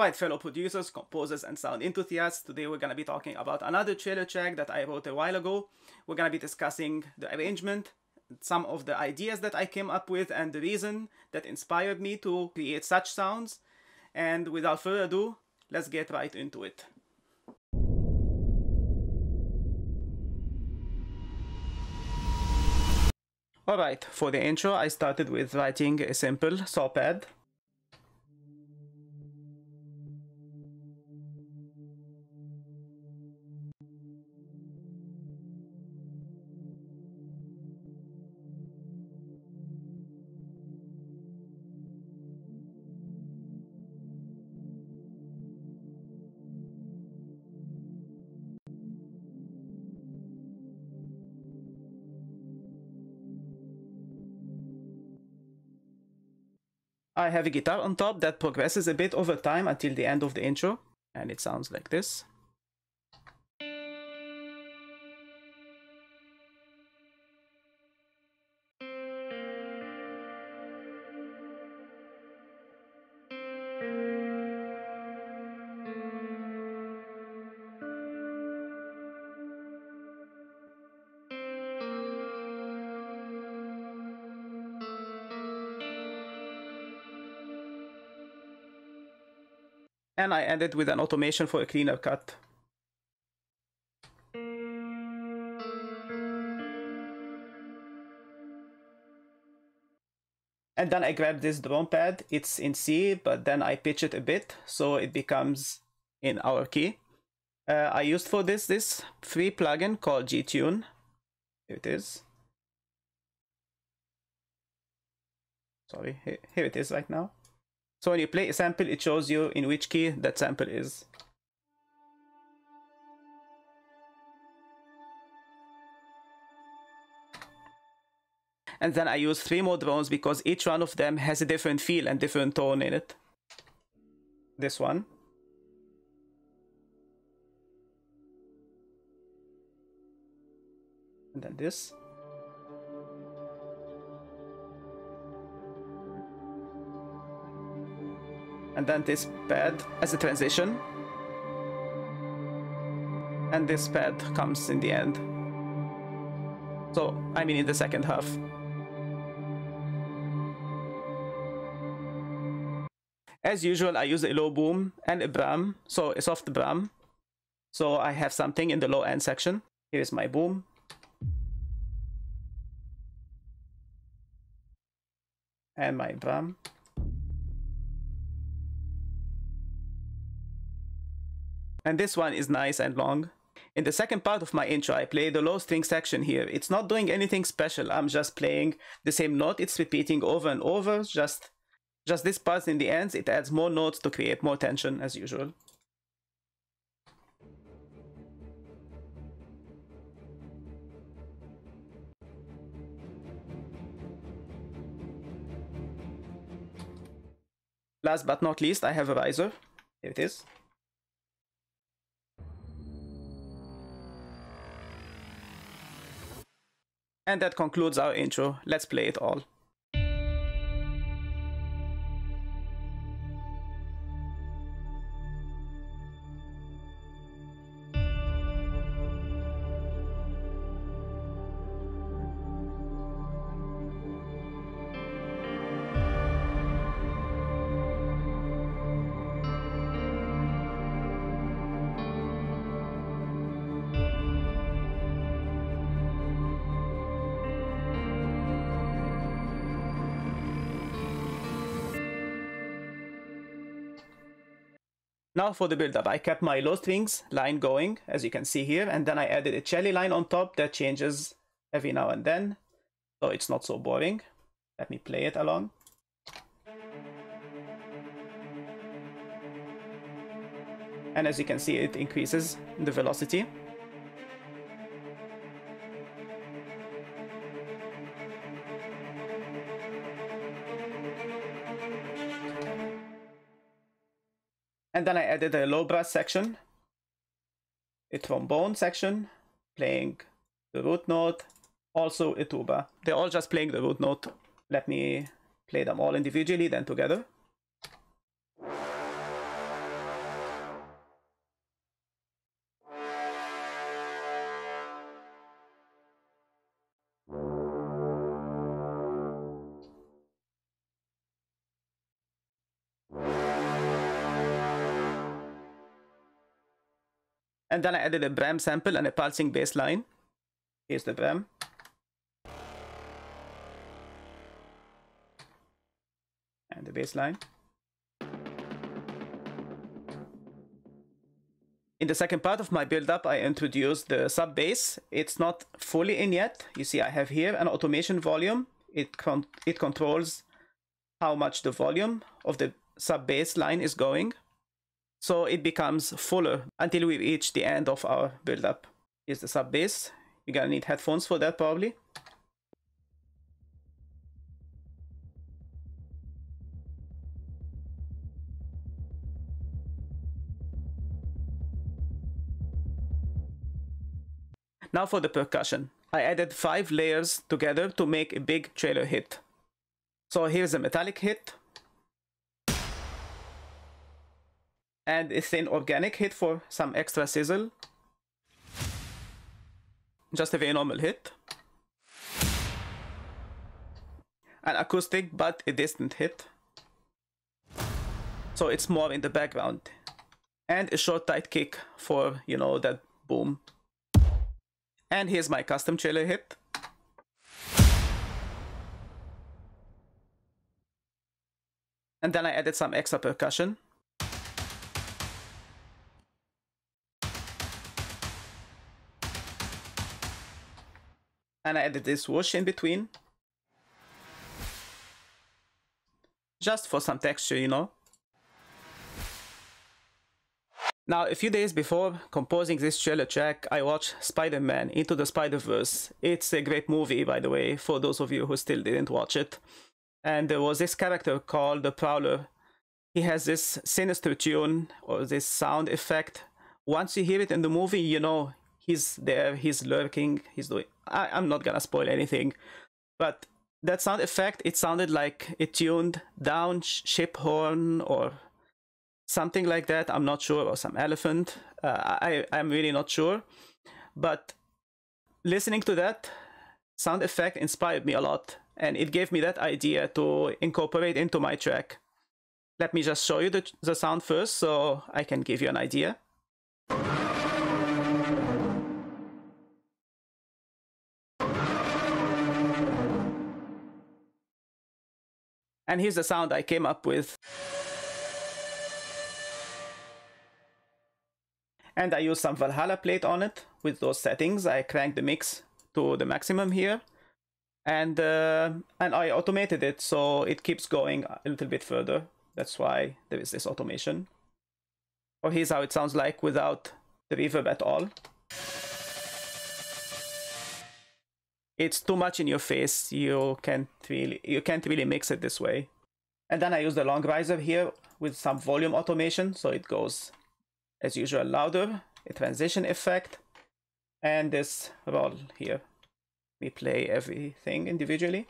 Alright, fellow producers, composers, and sound enthusiasts, today we're going to be talking about another trailer track that I wrote a while ago. We're going to be discussing the arrangement, some of the ideas that I came up with, and the reason that inspired me to create such sounds. And without further ado, let's get right into it. Alright, for the intro, I started with writing a simple saw pad. I have a guitar on top that progresses a bit over time until the end of the intro, and it sounds like this. And I ended with an automation for a cleaner cut. And then I grabbed this drum pad. It's in C, but then I pitch it a bit so it becomes in our key. I used for this free plugin called G-Tune. Here it is. Sorry, here it is right now. So when you play a sample, it shows you in which key that sample is. And then I use 3 more drones because each one of them has a different feel and different tone in it. This one. And then this. And then this pad as a transition. And this pad comes in the end. So, I mean in the second half. As usual, I use a low boom and a bram, so a soft bram. So I have something in the low end section. Here's my boom. And my bram. And this one is nice and long. In the second part of my intro, I play the low string section here. It's not doing anything special. I'm just playing the same note. It's repeating over and over. Just this part in the ends. It adds more notes to create more tension as usual. Last but not least, I have a riser. Here it is. And that concludes our intro. Let's play it all. Now for the build-up, I kept my low strings line going, as you can see here, and then I added a cello line on top that changes every now and then, so it's not so boring. Let me play it along. And as you can see, it increases the velocity. And then I added a low brass section, a trombone section, playing the root note, also a tuba. They're all just playing the root note. Let me play them all individually, then together. And then I added a Bram sample and a pulsing bass line. Here's the Bram. And the bass line. In the second part of my build-up, I introduced the sub-bass. It's not fully in yet. You see I have here an automation volume. It controls how much the volume of the sub-bass line is going. So it becomes fuller until we reach the end of our build-up. Here's the sub-bass. You're gonna need headphones for that probably. Now for the percussion. I added 5 layers together to make a big trailer hit. So here's a metallic hit. And a thin organic hit for some extra sizzle. Just a very normal hit. An acoustic but a distant hit. So it's more in the background. And a short tight kick for, you know, that boom. And here's my custom trailer hit. And then I added some extra percussion. And I added this whoosh in between. Just for some texture, you know. Now, a few days before composing this trailer track, I watched Spider-Man Into the Spider-Verse. It's a great movie, by the way, for those of you who still didn't watch it. And there was this character called the Prowler. He has this sinister tune, or this sound effect. Once you hear it in the movie, you know he's there, he's lurking, he's doing... I'm not gonna spoil anything. But that sound effect, it sounded like a tuned down ship horn or something like that. I'm not sure, or some elephant. I'm really not sure. But listening to that sound effect inspired me a lot. And it gave me that idea to incorporate into my track. Let me just show you the sound first so I can give you an idea. And here's the sound I came up with. And I used some Valhalla plate on it with those settings. I cranked the mix to the maximum here. And I automated it so it keeps going a little bit further. That's why there is this automation. Or here's how it sounds like without the reverb at all. It's too much in your face. You can't really mix it this way. And then I use the long riser here with some volume automation, so it goes as usual louder, a transition effect, and this roll here. We play everything individually.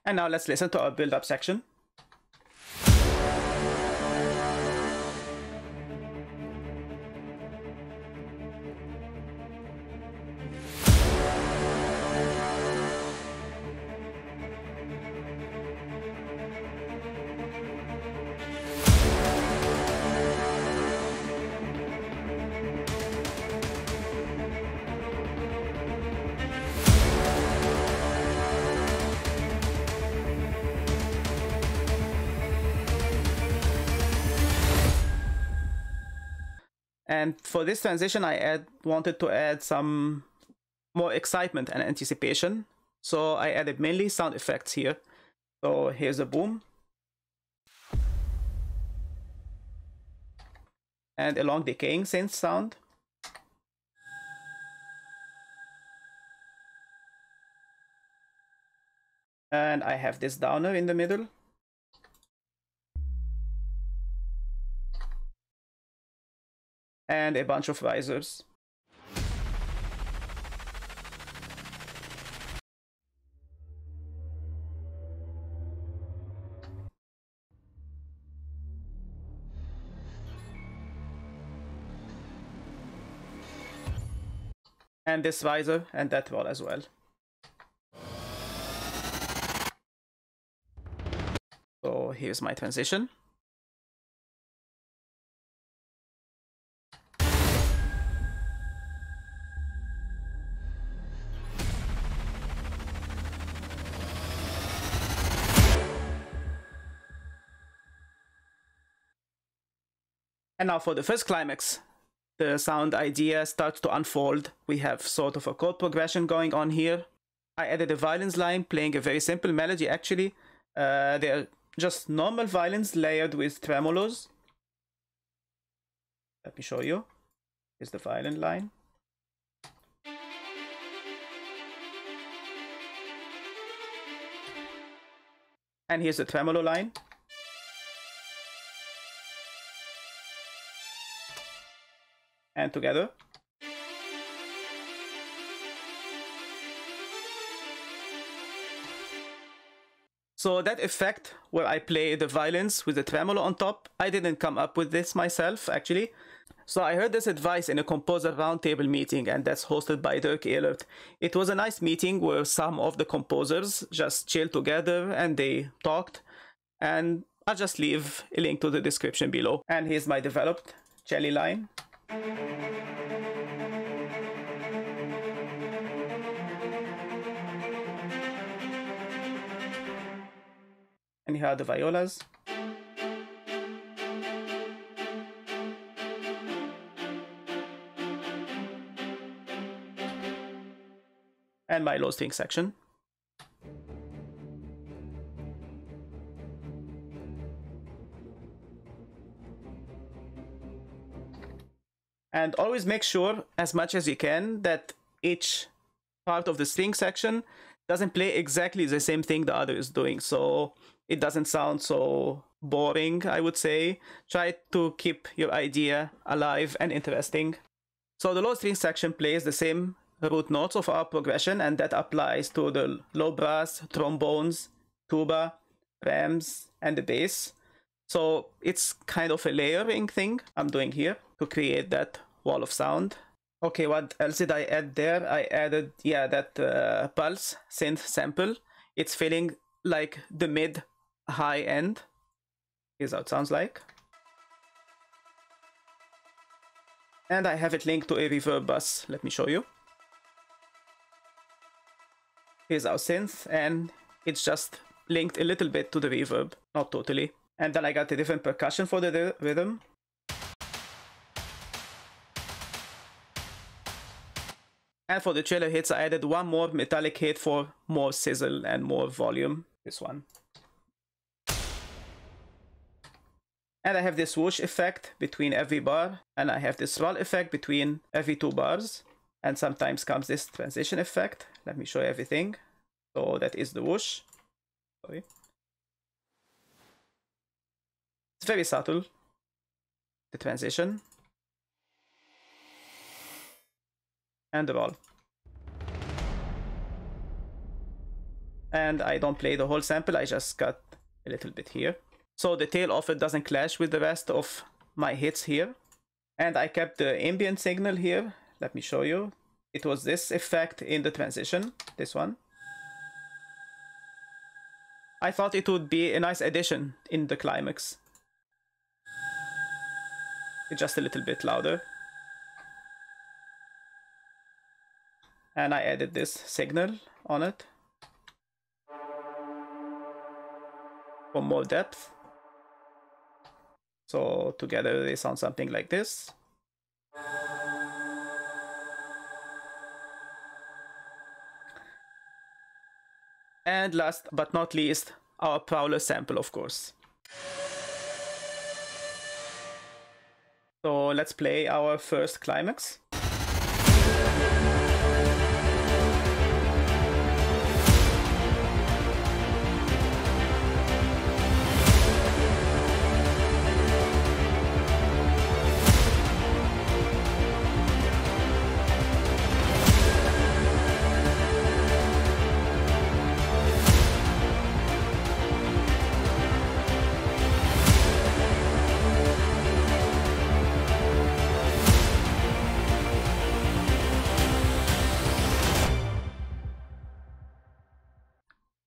And now let's listen to our build-up section. And for this transition, I wanted to add some more excitement and anticipation. So I added mainly sound effects here. So here's a boom. And a long decaying synth sound. And I have this downer in the middle. And a bunch of risers. and this riser and that roll as well. So here's my transition. And now for the first climax, the sound idea starts to unfold. We have sort of a chord progression going on here. I added a violins line playing a very simple melody actually. They're just normal violins layered with tremolos. Let me show you. Here's the violin line. And here's the tremolo line. And together. So that effect where I play the violins with the tremolo on top, I didn't come up with this myself actually. So I heard this advice in a composer roundtable meeting, and that's hosted by Dirk Ehlert. It was a nice meeting where some of the composers just chilled together and they talked, and I'll just leave a link to the description below. And here's my developed cello line. And here are the violas. And my low string section. And always make sure, as much as you can, that each part of the string section doesn't play exactly the same thing the other is doing, so it doesn't sound so boring, I would say. Try to keep your idea alive and interesting. So the low string section plays the same root notes of our progression, and that applies to the low brass, trombones, tuba, rams, and the bass. So it's kind of a layering thing I'm doing here to create that wall of sound. Okay, what else did I add there? I added, yeah, that pulse synth sample. It's feeling like the mid high end. Here's how it sounds like. And I have it linked to a reverb bus. Let me show you. Here's our synth, and it's just linked a little bit to the reverb, not totally. And then I got a different percussion for the rhythm. And for the cello hits, I added one more metallic hit for more sizzle and more volume. This one. And I have this whoosh effect between every bar, and I have this roll effect between every 2 bars. And sometimes comes this transition effect. Let me show you everything. So that is the whoosh. Sorry. It's very subtle, the transition. And the roll. And I don't play the whole sample, I just cut a little bit here. So the tail of it doesn't clash with the rest of my hits here. And I kept the ambient signal here. Let me show you. It was this effect in the transition, this one. I thought it would be a nice addition in the climax. It's just a little bit louder. And I added this signal on it for more depth. So together they sound something like this. And last but not least, our Prowler sample, of course. So let's play our first climax.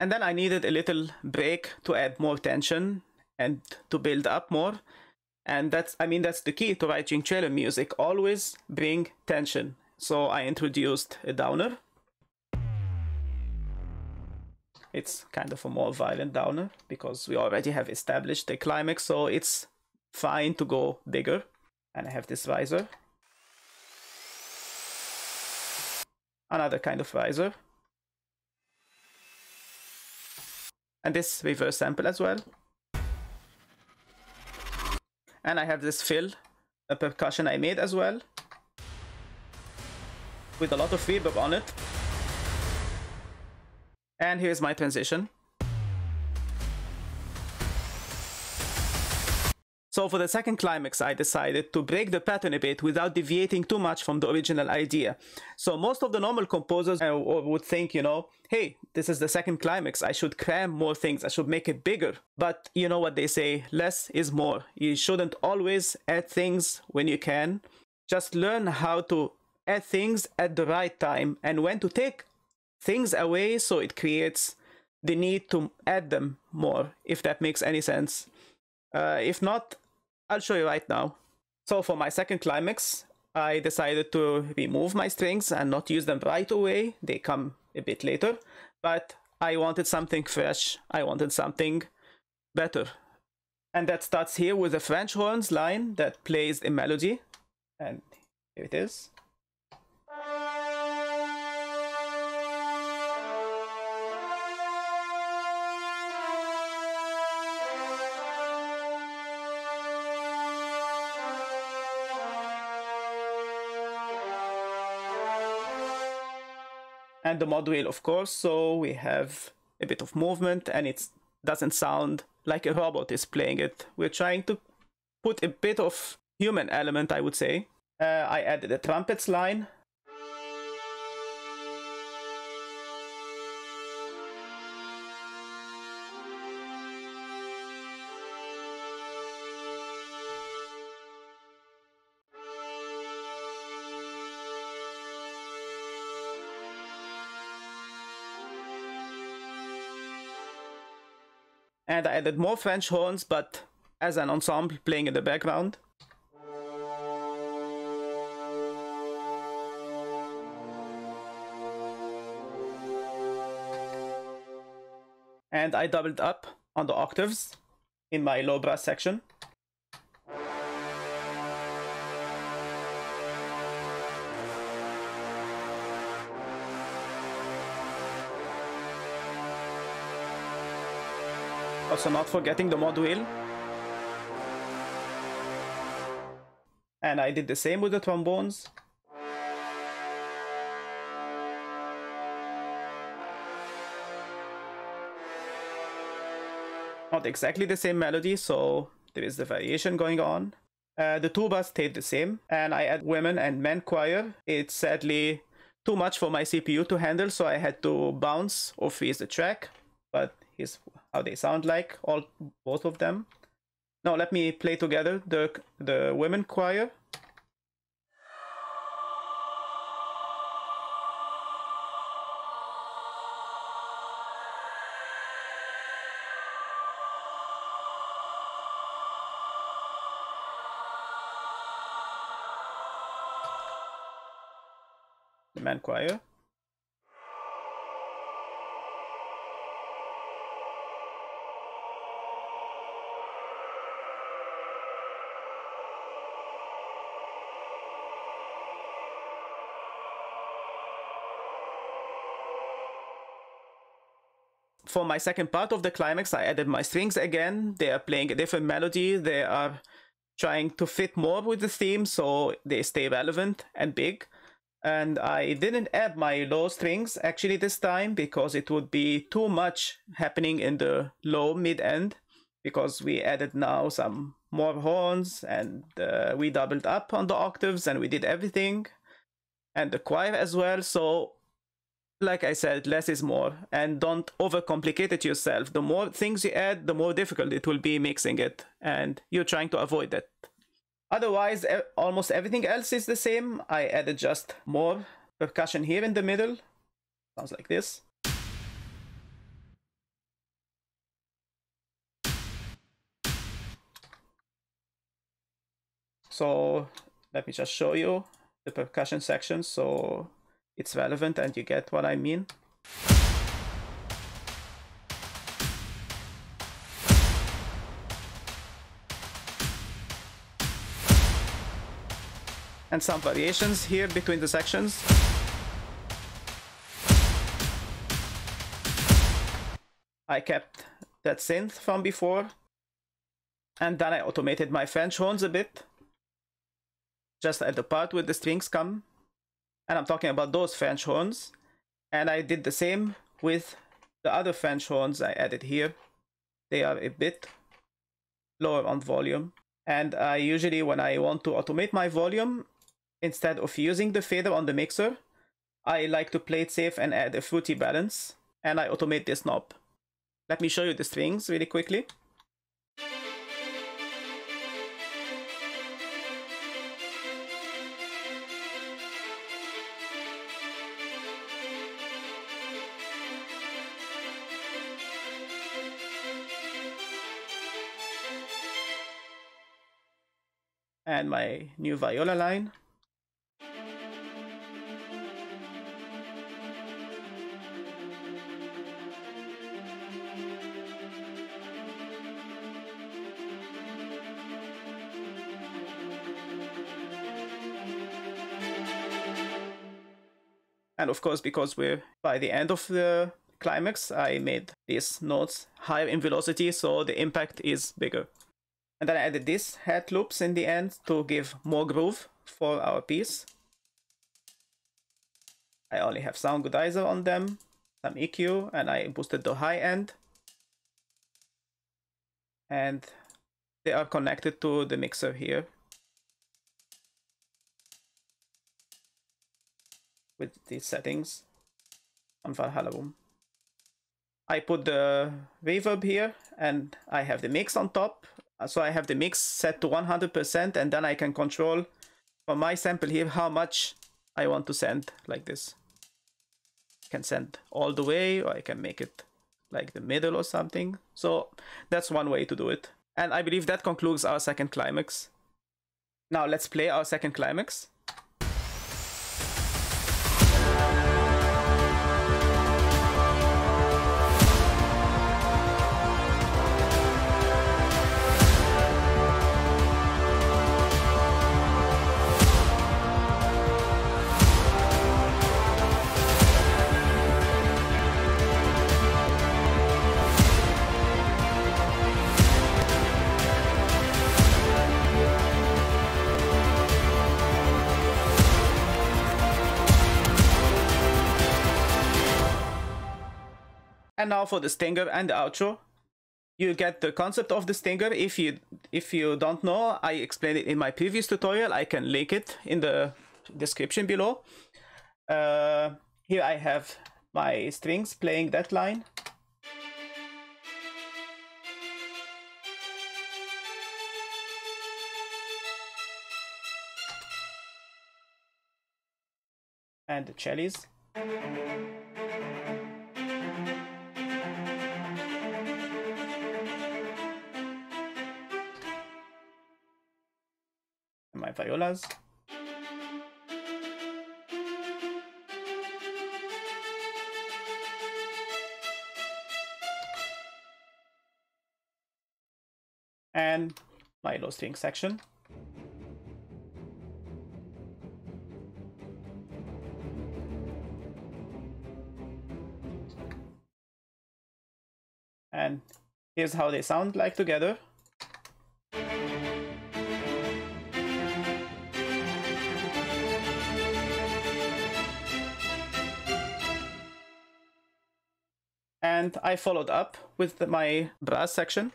And then I needed a little break to add more tension and to build up more. And that's the key to writing trailer music. Always bring tension. So I introduced a downer. It's kind of a more violent downer because we already have established the climax, so it's fine to go bigger. And I have this riser. Another kind of riser. And this reverse sample as well. And I have this fill, a percussion I made as well, with a lot of reverb on it. And here's my transition. So for the second climax, I decided to break the pattern a bit without deviating too much from the original idea. So most of the normal composers would think, you know, hey, this is the second climax, I should cram more things, I should make it bigger. But you know what they say, less is more. You shouldn't always add things when you can. Just learn how to add things at the right time and when to take things away, so it creates the need to add them more, if that makes any sense. If not, I'll show you right now. So for my second climax, I decided to remove my strings and not use them right away. They come a bit later, but I wanted something fresh. I wanted something better. And that starts here with a French horns line that plays a melody. And here it is. And the mod wheel, of course, so we have a bit of movement and it doesn't sound like a robot is playing it. We're trying to put a bit of human element, I would say. I added a trumpets line. And I added more French horns, but as an ensemble playing in the background. And I doubled up on the octaves in my low brass section. Also not forgetting the mod wheel. And I did the same with the trombones. Not exactly the same melody, so there is the variation going on. The tuba stayed the same, and I add women and men choir. It's sadly too much for my CPU to handle, so I had to bounce or freeze the track. But here's how they sound like, both of them. Now let me play together the women choir. The man choir. For my second part of the climax, I added my strings again. They are playing a different melody. They are trying to fit more with the theme, so they stay relevant and big. And I didn't add my low strings actually this time because it would be too much happening in the low mid-end, because we added now some more horns and we doubled up on the octaves and we did everything. And the choir as well, so like I said, less is more, and don't overcomplicate it yourself. The more things you add, the more difficult it will be mixing it, and you're trying to avoid that. Otherwise, almost everything else is the same. I added just more percussion here in the middle. Sounds like this. So let me just show you the percussion section so it's relevant and you get what I mean. And some variations here between the sections. I kept that synth from before, and then I automated my French horns a bit, just at the part where the strings come, and I'm talking about those French horns. And I did the same with the other French horns I added here. They are a bit lower on volume, and I usually, when I want to automate my volume, instead of using the fader on the mixer, I like to play it safe and add a fruity balance, and I automate this knob. Let me show you the strings really quickly. And my new viola line. And of course, because we're by the end of the climax, I made these notes higher in velocity, so the impact is bigger. And then I added these head loops in the end to give more groove for our piece. I only have sound goodizer on them, some EQ, and I boosted the high end. And they are connected to the mixer here with these settings on Valhalla Room. I put the reverb here, and I have the mix on top. So I have the mix set to 100%, and then I can control from my sample here how much I want to send, like this. I can send all the way, or I can make it like the middle or something. So that's one way to do it. And I believe that concludes our second climax. Now let's play our second climax. And now for the stinger and the outro. You get the concept of the stinger. If you don't know, I explained it in my previous tutorial. I can link it in the description below. Here I have my strings playing that line. And the cellos. My violas. And my low string section. And here's how they sound like together. And I followed up with my brass section.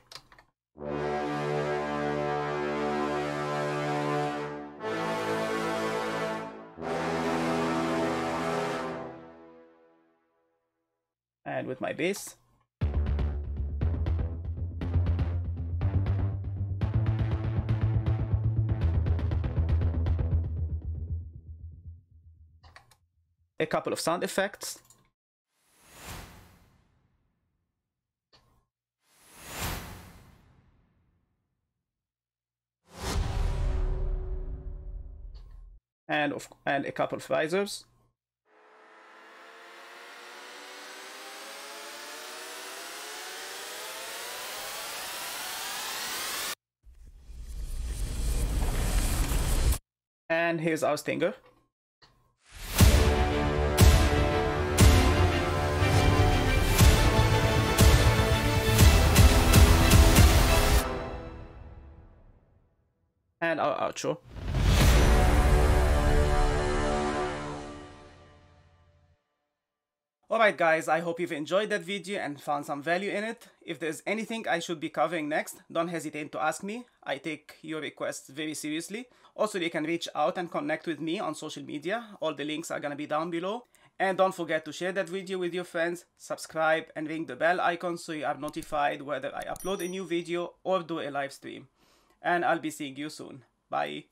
And with my bass. A couple of sound effects. and a couple of risers. And here's our stinger. And our outro. Alright guys, I hope you've enjoyed that video and found some value in it. If there's anything I should be covering next, don't hesitate to ask me. I take your requests very seriously. Also, you can reach out and connect with me on social media. All the links are gonna be down below. And don't forget to share that video with your friends, subscribe and ring the bell icon so you are notified whether I upload a new video or do a live stream. And I'll be seeing you soon. Bye.